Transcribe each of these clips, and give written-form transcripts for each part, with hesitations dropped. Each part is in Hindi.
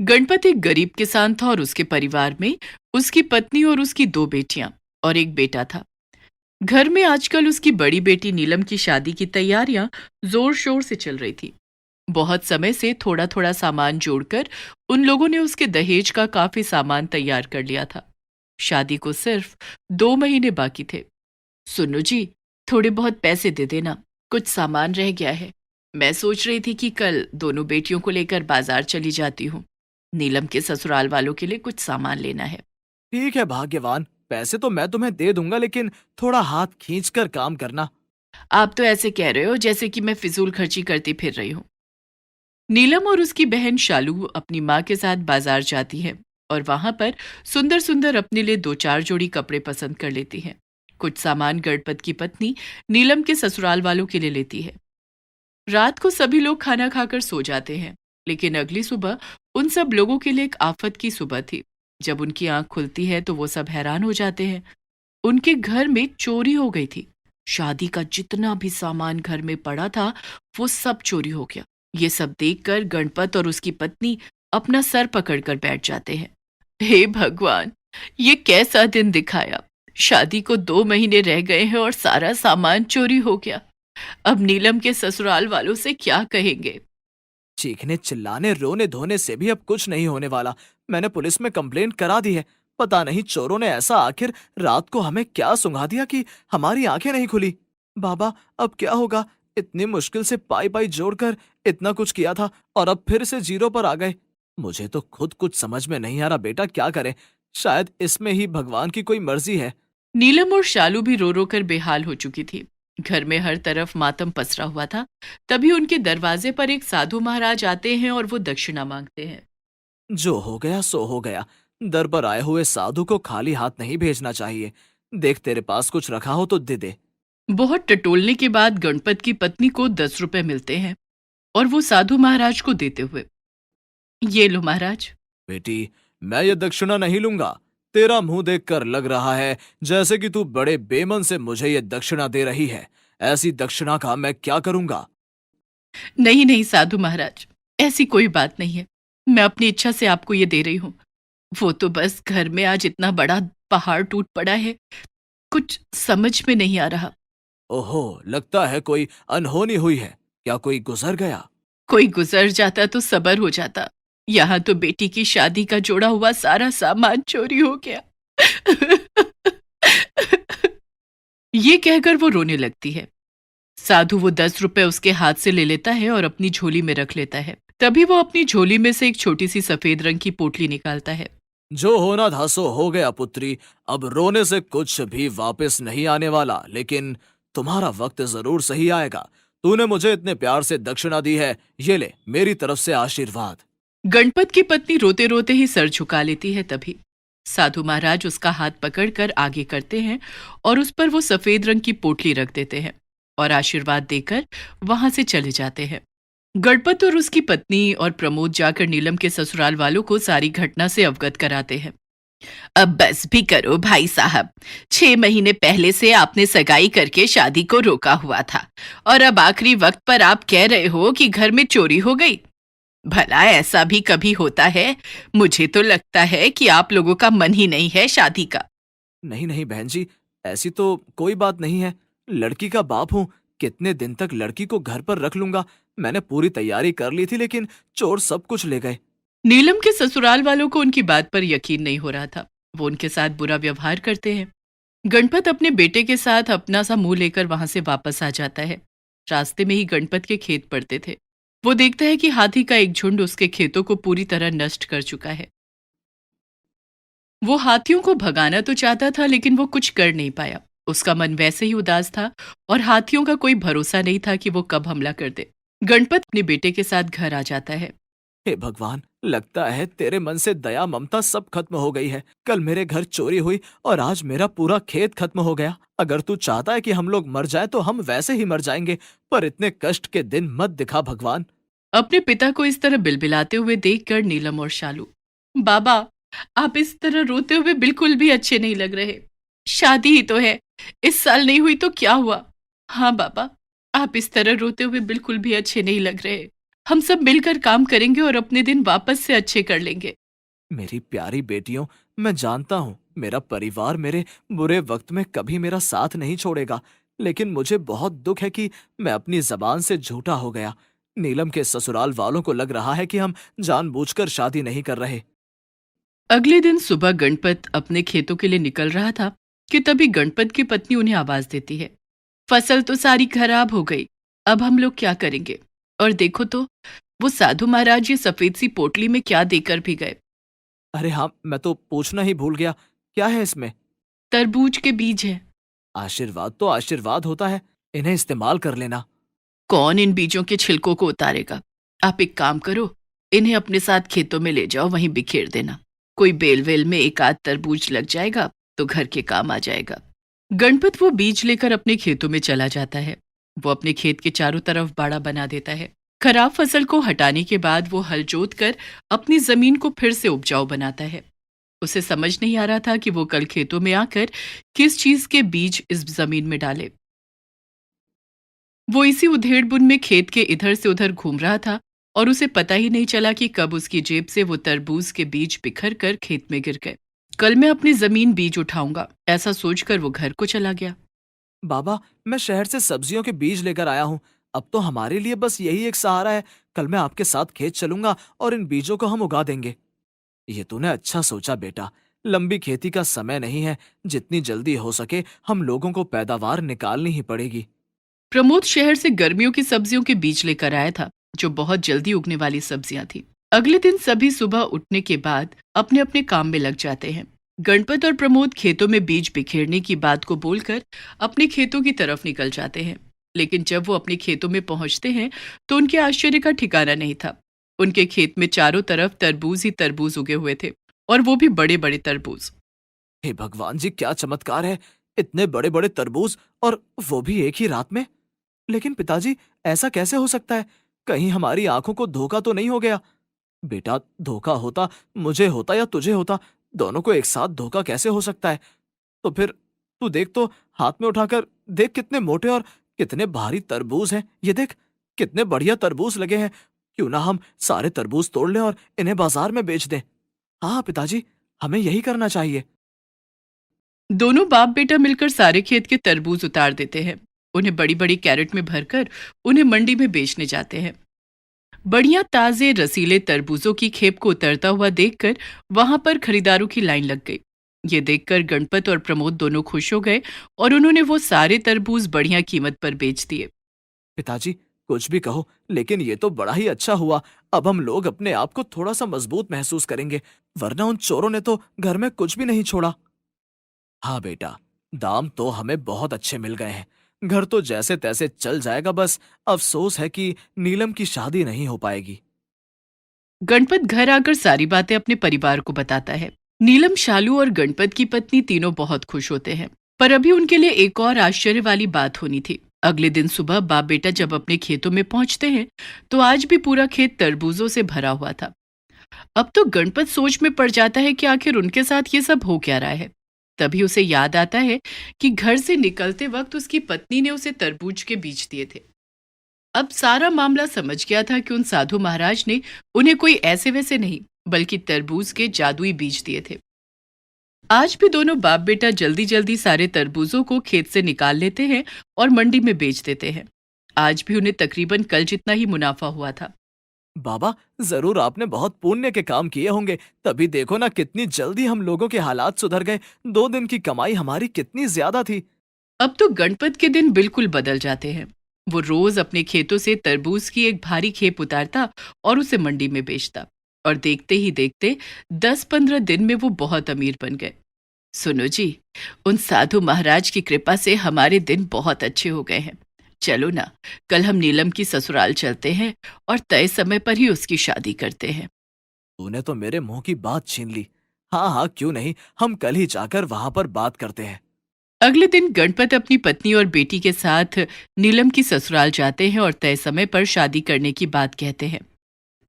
गणपत एक गरीब किसान था और उसके परिवार में उसकी पत्नी और उसकी दो बेटियां और एक बेटा था। घर में आजकल उसकी बड़ी बेटी नीलम की शादी की तैयारियां जोर शोर से चल रही थी। बहुत समय से थोड़ा थोड़ा सामान जोड़कर उन लोगों ने उसके दहेज का काफी सामान तैयार कर लिया था। शादी को सिर्फ 2 महीने बाकी थे। सुनो जी, थोड़े बहुत पैसे दे देना, कुछ सामान रह गया है। मैं सोच रही थी कि कल दोनों बेटियों को लेकर बाजार चली जाती हूँ। नीलम के ससुराल वालों के लिए कुछ सामान लेना है। ठीक है भाग्यवान, पैसे तो मैं तुम्हें दे दूंगा, लेकिन थोड़ा हाथ खींच कर काम करना। आप तो ऐसे कह रहे हो जैसे कि मैं फिजूल खर्ची करती फिर रही हूँ। नीलम और उसकी बहन शालू अपनी माँ के साथ बाजार जाती है और वहां पर सुंदर सुंदर अपने लिए 2-4 जोड़ी कपड़े पसंद कर लेती है। कुछ सामान गणपत की पत्नी नीलम के ससुराल वालों के लिए लेती है। रात को सभी लोग खाना खाकर सो जाते हैं, लेकिन अगली सुबह उन सब लोगों के लिए एक आफत की सुबह थी। जब उनकी आंख खुलती है तो वो सब हैरान हो जाते हैं। उनके घर में चोरी हो गई थी। शादी का जितना भी सामान घर में पड़ा था वो सब चोरी हो गया। ये सब देखकर गणपत और उसकी पत्नी अपना सर पकड़कर बैठ जाते हैं। हे भगवान, ये कैसा दिन दिखाया। शादी को 2 महीने रह गए हैं और सारा सामान चोरी हो गया। अब नीलम के ससुराल वालों से क्या कहेंगे। चीखने चिल्लाने रोने धोने से भी अब कुछ नहीं होने वाला। मैंने पुलिस में कंप्लेंट करा दी है। पता नहीं चोरों ने ऐसा आखिर रात को हमें क्या सुंघा दिया कि हमारी आंखें नहीं खुली। बाबा, अब क्या होगा? इतनी मुश्किल से पाई पाई जोड़कर इतना कुछ किया था और अब फिर से जीरो पर आ गए। मुझे तो खुद कुछ समझ में नहीं आ रहा बेटा, क्या करें? शायद इसमें ही भगवान की कोई मर्जी है। नीलम और शालू भी रो रो कर बेहाल हो चुकी थी। घर में हर तरफ मातम पसरा हुआ था। तभी उनके दरवाजे पर एक साधु महाराज आते हैं और वो दक्षिणा मांगते हैं। जो हो गया सो हो गया। दर पर आए हुए साधु को खाली हाथ नहीं भेजना चाहिए। देख, तेरे पास कुछ रखा हो तो दे दे। बहुत टटोलने के बाद गणपत की पत्नी को 10 रुपए मिलते हैं और वो साधु महाराज को देते हुए, ये लो महाराज। बेटी, मैं ये दक्षिणा नहीं लूंगा। तेरा मुंह देखकर लग रहा है जैसे कि तू बड़े बेमन से मुझे ये दक्षिणा दे रही है। ऐसी दक्षिणा का मैं क्या करूंगा? नहीं नहीं साधु महाराज, ऐसी कोई बात नहीं है। मैं अपनी इच्छा से आपको ये दे रही हूँ। वो तो बस घर में आज इतना बड़ा पहाड़ टूट पड़ा है, कुछ समझ में नहीं आ रहा। ओहो, लगता है कोई अनहोनी हुई है। क्या कोई गुजर गया? कोई गुजर जाता तो सबर हो जाता। यहाँ तो बेटी की शादी का जोड़ा हुआ सारा सामान चोरी हो गया। ये कहकर वो रोने लगती है। साधु वो 10 रुपए उसके हाथ से ले लेता है और अपनी झोली में रख लेता है। तभी वो अपनी झोली में से एक छोटी सी सफेद रंग की पोटली निकालता है। जो होना था सो हो गया पुत्री। अब रोने से कुछ भी वापस नहीं आने वाला, लेकिन तुम्हारा वक्त जरूर सही आएगा। तूने मुझे इतने प्यार से दक्षिणा दी है, ये ले मेरी तरफ से आशीर्वाद। गणपत की पत्नी रोते रोते ही सर झुका लेती है। तभी साधु महाराज उसका हाथ पकड़कर आगे करते हैं और उस पर वो सफेद रंग की पोटली रख देते हैं और आशीर्वाद देकर वहां से चले जाते हैं। गणपत और उसकी पत्नी और प्रमोद जाकर नीलम के ससुराल वालों को सारी घटना से अवगत कराते हैं। अब बस भी करो भाई साहब। 6 महीने पहले से आपने सगाई करके शादी को रोका हुआ था और अब आखिरी वक्त पर आप कह रहे हो कि घर में चोरी हो गई। भला ऐसा भी कभी होता है? मुझे तो लगता है कि आप लोगों का मन ही नहीं है शादी का। नहीं नहीं बहन जी, ऐसी तो कोई बात नहीं है। लड़की का बाप हूँ, कितने दिन तक लड़की को घर पर रख लूंगा। मैंने पूरी तैयारी कर ली थी, लेकिन चोर सब कुछ ले गए। नीलम के ससुराल वालों को उनकी बात पर यकीन नहीं हो रहा था। वो उनके साथ बुरा व्यवहार करते हैं। गणपत अपने बेटे के साथ अपना सा मुंह लेकर वहां से वापस आ जाता है। रास्ते में ही गणपत के खेत पड़ते थे। वो देखता है कि हाथी का एक झुंड उसके खेतों को पूरी तरह नष्ट कर चुका है। वो हाथियों को भगाना तो चाहता था, लेकिन वो कुछ कर नहीं पाया। उसका मन वैसे ही उदास था और हाथियों का कोई भरोसा नहीं था कि वो कब हमला कर दे। गणपत अपने बेटे के साथ घर आ जाता है। हे भगवान, लगता है तेरे मन से दया ममता सब खत्म हो गई है। कल मेरे घर चोरी हुई और आज मेरा पूरा खेत खत्म हो गया। अगर तू चाहता है कि हम लोग मर जाएं तो हम वैसे ही मर जाएंगे, पर इतने कष्ट के दिन मत दिखा भगवान। अपने पिता को इस तरह बिलबिलाते हुए देखकर नीलम और शालू, बाबा, आप इस तरह रोते हुए बिल्कुल भी अच्छे नहीं लग रहे। शादी ही तो है, इस साल नहीं हुई तो क्या हुआ। हाँ बाबा, आप इस तरह रोते हुए बिल्कुल भी अच्छे नहीं लग रहे। हम सब मिलकर काम करेंगे और अपने दिन वापस से अच्छे कर लेंगे। मेरी प्यारी बेटियों, मैं जानता हूँ मेरा परिवार मेरे बुरे वक्त में कभी मेरा साथ नहीं छोड़ेगा, लेकिन मुझे बहुत दुख है कि मैं अपनी जबान से झूठा हो गया। नीलम के ससुराल वालों को लग रहा है कि हम जानबूझकर शादी नहीं कर रहे। अगले दिन सुबह गणपत अपने खेतों के लिए निकल रहा था कि तभी गणपत की पत्नी उन्हें आवाज देती है, फसल तो सारी खराब हो गई, अब हम लोग क्या करेंगे? और देखो तो, वो साधु महाराज ये सफेद सी पोटली में क्या देकर भी गए। अरे हाँ, मैं तो पूछना ही भूल गया। क्या है इसमें? तरबूज के बीज है। आशीर्वाद तो आशीर्वाद होता है, इन्हें इस्तेमाल कर लेना। कौन इन बीजों के छिलकों को उतारेगा? आप एक काम करो, इन्हें अपने साथ खेतों में ले जाओ, वहीं बिखेर देना। कोई बेल वेल में एक आध तरबूज लग जाएगा तो घर के काम आ जाएगा। गणपत वो बीज लेकर अपने खेतों में चला जाता है। वो अपने खेत के चारों तरफ बाड़ा बना देता है। खराब फसल को हटाने के बाद वो हल जोत कर अपनी जमीन को फिर से उपजाऊ बनाता है। उसे समझ नहीं आ रहा था कि वो कल खेतों में आकर किस चीज के बीज इस जमीन में डाले। वो इसी उधेड़-बुन में खेत के इधर से उधर घूम रहा था और उसे पता ही नहीं चला कि कब उसकी जेब से वो तरबूज के बीज बिखर कर खेत में गिर गए। कल मैं अपनी जमीन बीज उठाऊंगा, ऐसा सोचकर वो घर को चला गया। बाबा, मैं शहर से सब्जियों के बीज लेकर आया हूँ। अब तो हमारे लिए बस यही एक सहारा है। कल मैं आपके साथ खेत चलूंगा और इन बीजों को हम उगा देंगे। ये तूने अच्छा सोचा बेटा। लंबी खेती का समय नहीं है। जितनी जल्दी हो सके हम लोगों को पैदावार निकालनी ही पड़ेगी। प्रमोद शहर से गर्मियों की सब्जियों के बीज लेकर आया था, जो बहुत जल्दी उगने वाली सब्जियां थी। अगले दिन सभी सुबह उठने के बाद अपने अपने काम में लग जाते हैं। गणपत और प्रमोद खेतों में बीज बिखेरने की बात को बोलकर अपने खेतों की तरफ निकल जाते हैं। लेकिन जब वो अपने खेतों में पहुंचते हैं तो उनके आश्चर्य का ठिकाना नहीं था। उनके खेत में चारों तरफ तरबूज ही तरबूज उगे हुए थे, और वो भी बड़े बड़े तरबूज। हे भगवान जी, क्या चमत्कार है! इतने बड़े बड़े तरबूज, और वो भी एक ही रात में। लेकिन पिताजी, ऐसा कैसे हो सकता है? कहीं हमारी आंखों को धोखा तो नहीं हो गया? बेटा, धोखा होता, मुझे होता या तुझे होता, दोनों को एक साथ धोखा कैसे हो सकता है? तो फिर तू देख तो, हाथ में उठाकर देख, कितने मोटे और कितने भारी तरबूज हैं। ये देख, कितने बढ़िया तरबूज लगे हैं। क्यों ना हम सारे तरबूज तोड़ लें और इन्हें बाजार में बेच दें। हाँ पिताजी, हमें यही करना चाहिए। दोनों बाप बेटा मिलकर सारे खेत के तरबूज उतार देते हैं। उन्हें बड़ी बड़ी कैरेट में भरकर उन्हें मंडी में बेचने जाते हैं। बढ़िया ताजे रसीले तरबूजों की खेप को उतरता हुआ देखकर वहां पर खरीदारों की लाइन लग गई। ये देखकर गणपत और प्रमोद दोनों खुश हो गए और उन्होंने वो सारे तरबूज बढ़िया कीमत पर बेच दिए। पिताजी, कुछ भी कहो, लेकिन ये तो बड़ा ही अच्छा हुआ। अब हम लोग अपने आप को थोड़ा सा मजबूत महसूस करेंगे, वरना उन चोरों ने तो घर में कुछ भी नहीं छोड़ा। हाँ बेटा, दाम तो हमें बहुत अच्छे मिल गए हैं। घर तो जैसे तैसे चल जाएगा, बस अफसोस है कि नीलम की शादी नहीं हो पाएगी। गणपत घर आकर सारी बातें अपने परिवार को बताता है। नीलम, शालू और गणपत की पत्नी तीनों बहुत खुश होते हैं। पर अभी उनके लिए एक और आश्चर्य वाली बात होनी थी। अगले दिन सुबह बाप बेटा जब अपने खेतों में पहुंचते हैं तो आज भी पूरा खेत तरबूजों से भरा हुआ था। अब तो गणपत सोच में पड़ जाता है कि आखिर उनके साथ ये सब हो क्या रहा है। तभी उसे याद आता है कि घर से निकलते वक्त उसकी पत्नी ने उसे तरबूज के बीज दिए थे। अब सारा मामला समझ गया था कि उन साधु महाराज ने उन्हें कोई ऐसे वैसे नहीं, बल्कि तरबूज के जादुई बीज दिए थे। आज भी दोनों बाप बेटा जल्दी जल्दी सारे तरबूजों को खेत से निकाल लेते हैं और मंडी में बेच देते हैं। आज भी उन्हें तकरीबन कल जितना ही मुनाफा हुआ था। बाबा, जरूर आपने बहुत पुण्य के काम किए होंगे, तभी देखो ना कितनी जल्दी हम लोगों के हालात सुधर गए। 2 दिन की कमाई हमारी कितनी ज्यादा थी। अब तो गणपत के दिन बिल्कुल बदल जाते हैं। वो रोज अपने खेतों से तरबूज की एक भारी खेप उतारता और उसे मंडी में बेचता, और देखते ही देखते 10-15 दिन में वो बहुत अमीर बन गए। सुनो जी, उन साधु महाराज की कृपा से हमारे दिन बहुत अच्छे हो गए हैं। चलो ना, कल हम नीलम की ससुराल चलते हैं और तय समय पर ही उसकी शादी करते हैं। तूने तो मेरे मुंह की बात छीन ली। हाँ हाँ, क्यों नहीं, हम कल ही जाकर वहां पर बात करते हैं। अगले दिन गणपत अपनी पत्नी और बेटी के साथ नीलम की ससुराल जाते हैं और तय समय पर शादी करने की बात कहते हैं।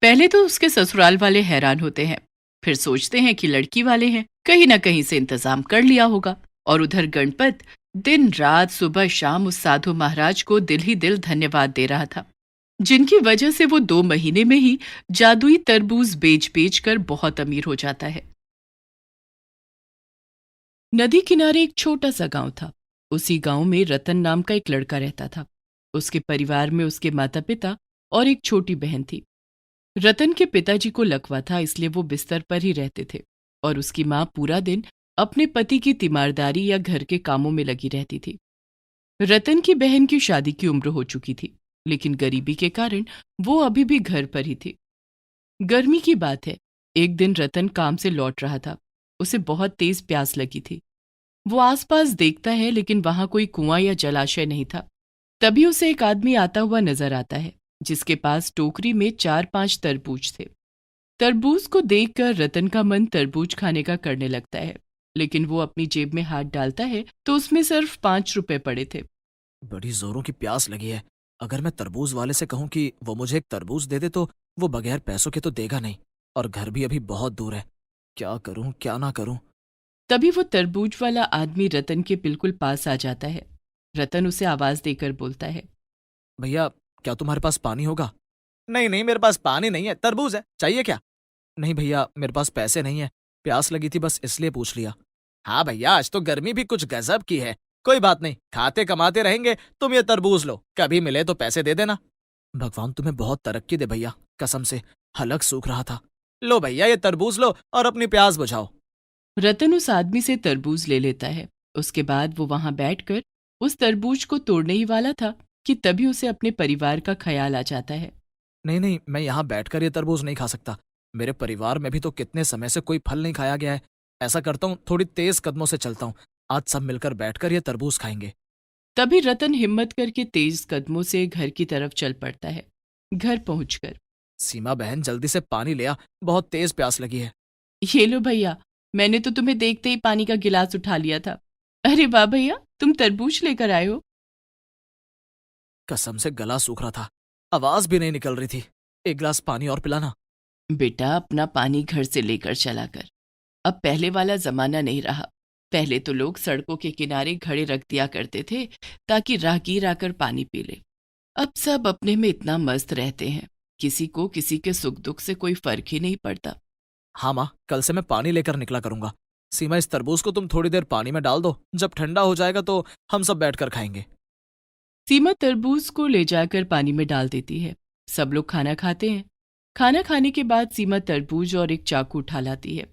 पहले तो उसके ससुराल वाले हैरान होते हैं, फिर सोचते हैं कि लड़की वाले हैं, कहीं ना कहीं से इंतजाम कर लिया होगा। और उधर गणपत दिन रात सुबह शाम उस साधु महाराज को दिल ही दिल धन्यवाद दे रहा था। जिनकी वजह से वो 2 महीने में ही जादुई तरबूज बेच कर बहुत अमीर हो जाता है। नदी किनारे एक छोटा सा गांव था। उसी गांव में रतन नाम का एक लड़का रहता था। उसके परिवार में उसके माता पिता और एक छोटी बहन थी। रतन के पिताजी को लकवा था, इसलिए वो बिस्तर पर ही रहते थे और उसकी माँ पूरा दिन अपने पति की तीमारदारी या घर के कामों में लगी रहती थी। रतन की बहन की शादी की उम्र हो चुकी थी, लेकिन गरीबी के कारण वो अभी भी घर पर ही थी। गर्मी की बात है, एक दिन रतन काम से लौट रहा था। उसे बहुत तेज प्यास लगी थी। वो आसपास देखता है, लेकिन वहां कोई कुआं या जलाशय नहीं था। तभी उसे एक आदमी आता हुआ नजर आता है, जिसके पास टोकरी में 4-5 तरबूज थे। तरबूज को देखकर रतन का मन तरबूज खाने का करने लगता है, लेकिन वो अपनी जेब में हाथ डालता है तो उसमें सिर्फ 5 रुपए पड़े थे। बड़ी जोरों की प्यास लगी है। अगर मैं तरबूज वाले से कहूँ कि वो मुझे एक तरबूज दे दे तो वो बगैर पैसों के तो देगा नहीं, और घर भी अभी बहुत दूर है। क्या करूं क्या ना करूं। तभी वो तरबूज वाला आदमी रतन के बिल्कुल पास आ जाता है। रतन उसे आवाज देकर बोलता है, भैया, क्या तुम्हारे पास पानी होगा? नहीं नहीं, मेरे पास पानी नहीं है, तरबूज है, चाहिए क्या? नहीं भैया, मेरे पास पैसे नहीं है, प्यास लगी थी बस इसलिए पूछ लिया। हाँ भैया, आज तो गर्मी भी कुछ गजब की है। कोई बात नहीं, खाते कमाते रहेंगे, तुम ये तरबूज लो, कभी मिले तो पैसे दे देना। भगवान तुम्हें बहुत तरक्की दे भैया, कसम से हलक सूख रहा था। लो भैया, ये तरबूज लो और अपनी प्यास बुझाओ। रतन उस आदमी से तरबूज ले लेता है। उसके बाद वो वहां बैठकर उस तरबूज को तोड़ने ही वाला था कि तभी उसे अपने परिवार का ख्याल आ जाता है। नहीं नहीं, मैं यहाँ बैठकर ये तरबूज नहीं खा सकता। मेरे परिवार में भी तो कितने समय से कोई फल नहीं खाया गया है। ऐसा करता हूँ, थोड़ी तेज कदमों से चलता हूँ। आज सब मिलकर बैठकर ये तरबूज खाएंगे। तभी रतन हिम्मत करके तेज कदमों से घर की तरफ चल पड़ता है। घर पहुंचकर, सीमा बहन, जल्दी से पानी ले आ, बहुत तेज प्यास लगी है। ये लो भैया, मैंने तो तुम्हें देखते ही पानी का गिलास उठा लिया था। अरे वाह भैया, तुम तरबूज लेकर आए हो। कसम से गला सूख रहा था, आवाज भी नहीं निकल रही थी। एक गिलास पानी और पिलाना। बेटा, अपना पानी घर से लेकर चला कर। अब पहले वाला जमाना नहीं रहा। पहले तो लोग सड़कों के किनारे घड़े रख दिया करते थे ताकि राहगीर आकर पानी पी ले। अब सब अपने में इतना मस्त रहते हैं, किसी को किसी के सुख दुख से कोई फर्क ही नहीं पड़ता। हाँ माँ, कल से मैं पानी लेकर निकला करूंगा। सीमा, इस तरबूज को तुम थोड़ी देर पानी में डाल दो, जब ठंडा हो जाएगा तो हम सब बैठकर खाएंगे। सीमा तरबूज को ले जाकर पानी में डाल देती है। सब लोग खाना खाते हैं। खाना खाने के बाद सीमा तरबूज और एक चाकू उठा लाती है।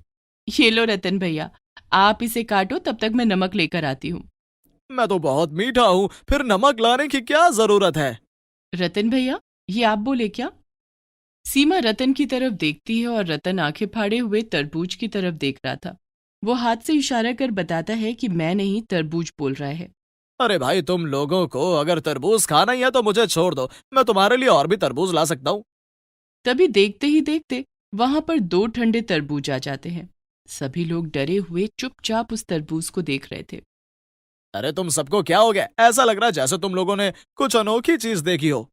ये लो रतन भैया, आप इसे काटो, तब तक मैं नमक लेकर आती हूँ। मैं तो बहुत मीठा हूँ, फिर नमक लाने की क्या जरूरत है? रतन भैया, ये आप बोले क्या? सीमा रतन की तरफ देखती है और रतन आंखें फाड़े हुए तरबूज की तरफ देख रहा था। वो हाथ से इशारा कर बताता है कि मैं नहीं, तरबूज बोल रहा है। अरे भाई, तुम लोगों को अगर तरबूज खाना ही है तो मुझे छोड़ दो, मैं तुम्हारे लिए और भी तरबूज ला सकता हूँ। तभी देखते ही देखते वहां पर 2 ठंडे तरबूज आ जाते हैं। सभी लोग डरे हुए चुपचाप उस तरबूज को देख रहे थे। अरे तुम सबको क्या हो गया? ऐसा लग रहा है जैसे तुम लोगों ने कुछ अनोखी चीज देखी हो।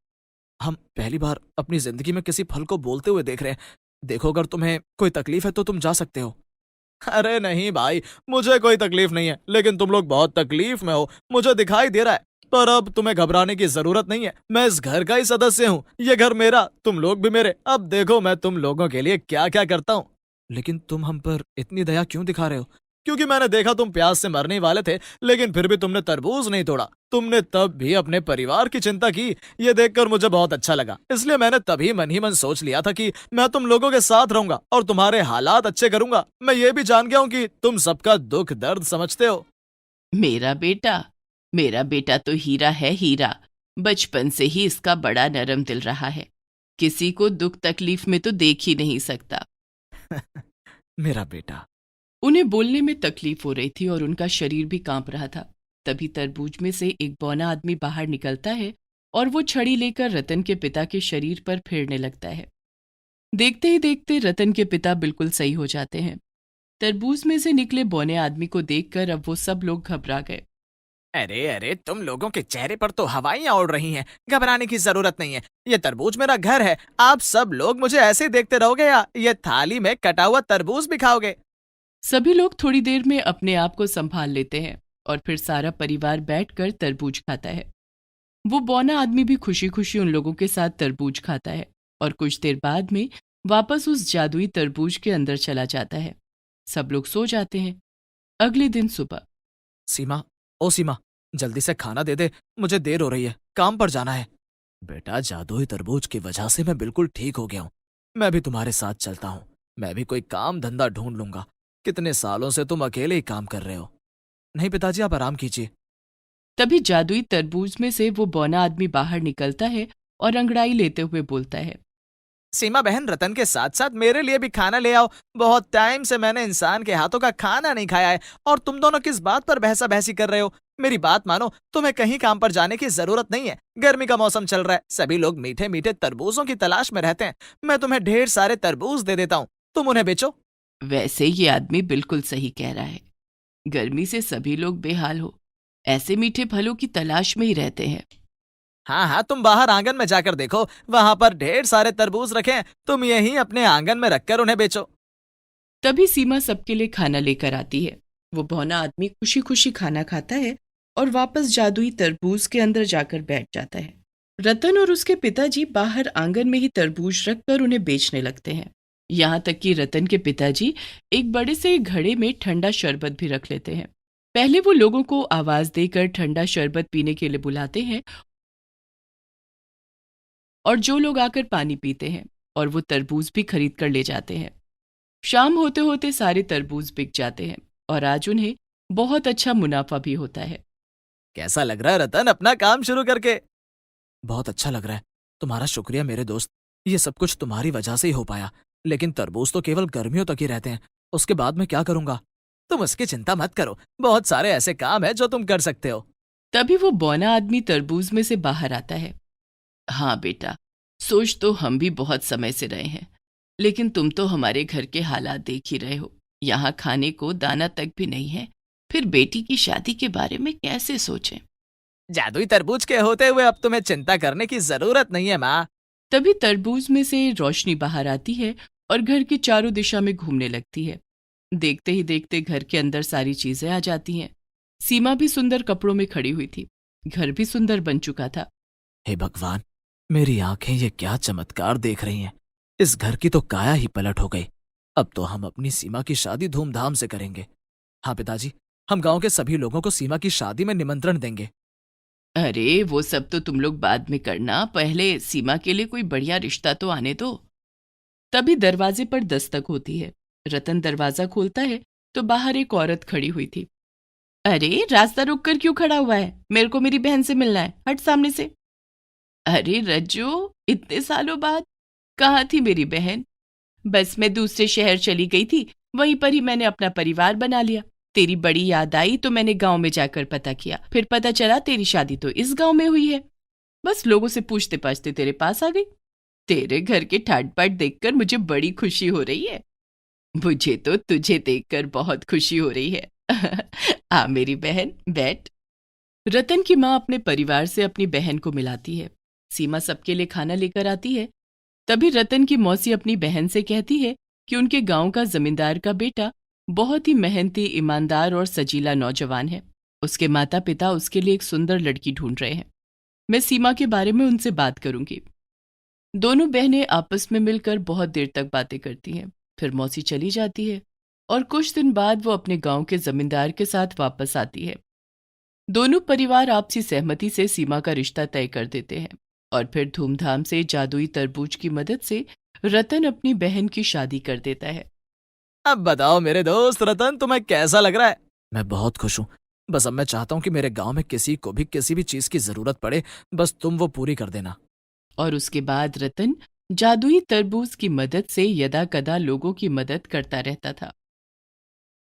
हम पहली बार अपनी जिंदगी में किसी फल को बोलते हुए देख रहे हैं। देखो, अगर तुम्हें कोई तकलीफ है तो तुम जा सकते हो। अरे नहीं भाई, मुझे कोई तकलीफ नहीं है, लेकिन तुम लोग बहुत तकलीफ में हो, मुझे दिखाई दे रहा है। पर अब तुम्हें घबराने की जरूरत नहीं है, मैं इस घर का ही सदस्य हूँ, ये घर मेरा, तुम लोग भी मेरे। अब देखो मैं तुम लोगों के लिए क्या क्या करता हूँ। लेकिन तुम हम पर इतनी दया क्यों दिखा रहे हो? क्योंकि मैंने देखा तुम प्यास से मरने वाले थे, लेकिन फिर भी तुमने तरबूज नहीं तोड़ा। तुमने तब भी अपने परिवार की चिंता की। ये देखकर मुझे बहुत अच्छा लगा, इसलिए मैंने तभी मन ही मन सोच लिया था कि मैं तुम लोगों के साथ रहूंगा और तुम्हारे हालात अच्छे करूंगा। मैं ये भी जान गया हूँ कि तुम सबका दुख दर्द समझते हो। मेरा बेटा, मेरा बेटा तो हीरा है, हीरा। बचपन से ही इसका बड़ा नरम दिल रहा है। किसी को दुख तकलीफ में तो देख ही नहीं सकता। मेरा बेटा। उन्हें बोलने में तकलीफ हो रही थी और उनका शरीर भी कांप रहा था। तभी तरबूज में से एक बौना आदमी बाहर निकलता है और वो छड़ी लेकर रतन के पिता के शरीर पर फेरने लगता है। देखते ही देखते रतन के पिता बिल्कुल सही हो जाते हैं। तरबूज में से निकले बौने आदमी को देखकर अब वो सब लोग घबरा गए। अरे अरे, तुम लोगों के चेहरे पर तो हवाइयां उड़ रही हैं। घबराने की जरूरत नहीं है, ये तरबूज मेरा घर है। आप सब लोग मुझे ऐसे ही देखते रहोगे या ये थाली में कटा हुआ तरबूज भी खाओगे? सभी लोग थोड़ी देर में अपने आप को संभाल लेते हैं और फिर सारा परिवार बैठकर तरबूज खाता है। वो बौना आदमी भी खुशी खुशी उन लोगों के साथ तरबूज खाता है और कुछ देर बाद में वापस उस जादुई तरबूज के अंदर चला जाता है। सब लोग सो जाते हैं। अगले दिन सुबह। सीमा, ओ सीमा, जल्दी से खाना दे दे, मुझे देर हो रही है, काम पर जाना है। बेटा, जादुई तरबूज की वजह से मैं बिल्कुल ठीक हो गया हूँ। मैं भी तुम्हारे साथ चलता हूँ। मैं भी कोई काम धंधा ढूंढ लूंगा। कितने सालों से तुम अकेले ही काम कर रहे हो। नहीं पिताजी, आप आराम कीजिए। तभी जादुई तरबूज में से वो बौना आदमी बाहर निकलता है और अंगड़ाई लेते हुए बोलता है, सीमा बहन, रतन के साथ साथ मेरे लिए भी खाना ले आओ। बहुत टाइम से मैंने इंसान के हाथों का खाना नहीं खाया है। और तुम दोनों किस बात पर बहसा बहसी कर रहे हो? मेरी बात मानो, तुम्हें कहीं काम पर जाने की जरूरत नहीं है। गर्मी का मौसम चल रहा है, सभी लोग मीठे मीठे तरबूजों की तलाश में रहते हैं। मैं तुम्हें ढेर सारे तरबूज दे देता हूँ, तुम उन्हें बेचो। वैसे ये आदमी बिल्कुल सही कह रहा है। गर्मी से सभी लोग बेहाल हो ऐसे मीठे फलों की तलाश में ही रहते हैं। हाँ हाँ, तुम बाहर आंगन में जाकर देखो, वहां पर ढेर सारे तरबूज रखे हैं। तुम यही अपने आंगन में रखकर उन्हें बेचो। तभी सीमा सबके लिए खाना लेकर आती है। वो बौना आदमी खुशी खुशी खाना खाता है और वापस जादुई तरबूज के अंदर जाकर बैठ जाता है। रतन और उसके पिताजी बाहर आंगन में ही तरबूज रखकर उन्हें बेचने लगते हैं। यहाँ तक कि रतन के पिताजी एक बड़े से घड़े में ठंडा शरबत भी रख लेते हैं। पहले वो लोगों को आवाज देकर ठंडा शरबत पीने के लिए बुलाते हैं और जो लोग आकर पानी पीते हैं और वो तरबूज भी खरीद कर ले जाते हैं। शाम होते होते सारे तरबूज बिक जाते हैं और आज उन्हें बहुत अच्छा मुनाफा भी होता है। कैसा लग रहा है रतन, अपना काम शुरू करके? बहुत अच्छा लग रहा है। तुम्हारा शुक्रिया मेरे दोस्त। ये सब कुछ तुम्हारी वजह से ही हो पाया। लेकिन तरबूज तो केवल गर्मियों तक ही रहते हैं। उसके बाद मैं क्या करूंगा? तुम उसकी चिंता मत करो, बहुत सारे ऐसे काम है जो तुम कर सकते हो। तभी वो बौना आदमी तरबूज में से बाहर आता है। हाँ बेटा, सोच तो हम भी बहुत समय से रहे हैं, लेकिन तुम तो हमारे घर के हालात देख ही रहे हो। यहाँ खाने को दाना तक भी नहीं है, फिर बेटी की शादी के बारे में कैसे सोचें। जादुई तरबूज के होते हुए अब तुम्हें चिंता करने की जरूरत नहीं है माँ। तभी तरबूज में से रोशनी बाहर आती है और घर की चारों दिशा में घूमने लगती है। देखते ही देखते घर के अंदर सारी चीजें आ जाती हैं। सीमा भी सुंदर कपड़ों में खड़ी हुई थी। घर भी सुंदर बन चुका था। हे भगवान, मेरी आंखें ये क्या चमत्कार देख रही हैं। इस घर की तो काया ही पलट हो गई। अब तो हम अपनी सीमा की शादी धूमधाम से करेंगे। हाँ पिताजी, हम गांव के सभी लोगों को सीमा की शादी में निमंत्रण देंगे। अरे वो सब तो तुम लोग बाद में करना, पहले सीमा के लिए कोई बढ़िया रिश्ता तो आने दो। तभी दरवाजे पर दस्तक होती है। रतन दरवाजा खोलता है तो बाहर एक औरत खड़ी हुई थी। अरे रास्ता रोक कर क्यों खड़ा हुआ है? मेरे को मेरी बहन से मिलना है, हट सामने से। अरे रज्जो, इतने सालों बाद कहाँ थी मेरी बहन? बस मैं दूसरे शहर चली गई थी, वहीं पर ही मैंने अपना परिवार बना लिया। तेरी बड़ी याद आई तो मैंने गांव में जाकर पता किया, फिर पता चला तेरी शादी तो इस गांव में हुई है। बस लोगों से पूछते पाछते तेरे पास आ गई। तेरे घर के ठाट बाट देखकर मुझे बड़ी खुशी हो रही है। मुझे तो तुझे देखकर बहुत खुशी हो रही है। आ मेरी बहन, बैठ। रतन की माँ अपने परिवार से अपनी बहन को मिलाती है। सीमा सबके लिए खाना लेकर आती है। तभी रतन की मौसी अपनी बहन से कहती है कि उनके गांव का जमींदार का बेटा बहुत ही मेहनती, ईमानदार और सजीला नौजवान है। उसके माता पिता उसके लिए एक सुंदर लड़की ढूंढ रहे हैं। मैं सीमा के बारे में उनसे बात करूंगी। दोनों बहनें आपस में मिलकर बहुत देर तक बातें करती हैं। फिर मौसी चली जाती है और कुछ दिन बाद वो अपने गांव के जमींदार के साथ वापस आती है। दोनों परिवार आपसी सहमति से सीमा का रिश्ता तय कर देते हैं और फिर धूमधाम से जादुई तरबूज की मदद से रतन अपनी बहन की शादी कर देता है। अब बताओ मेरे दोस्त रतन, तुम्हें कैसा लग रहा है? मैं बहुत खुश हूँ। बस अब मैं चाहता हूँ कि मेरे गांव में किसी को भी किसी भी चीज की जरूरत पड़े, बस तुम वो पूरी कर देना। और उसके बाद रतन जादुई तरबूज की मदद से यदा कदा लोगों की मदद करता रहता था।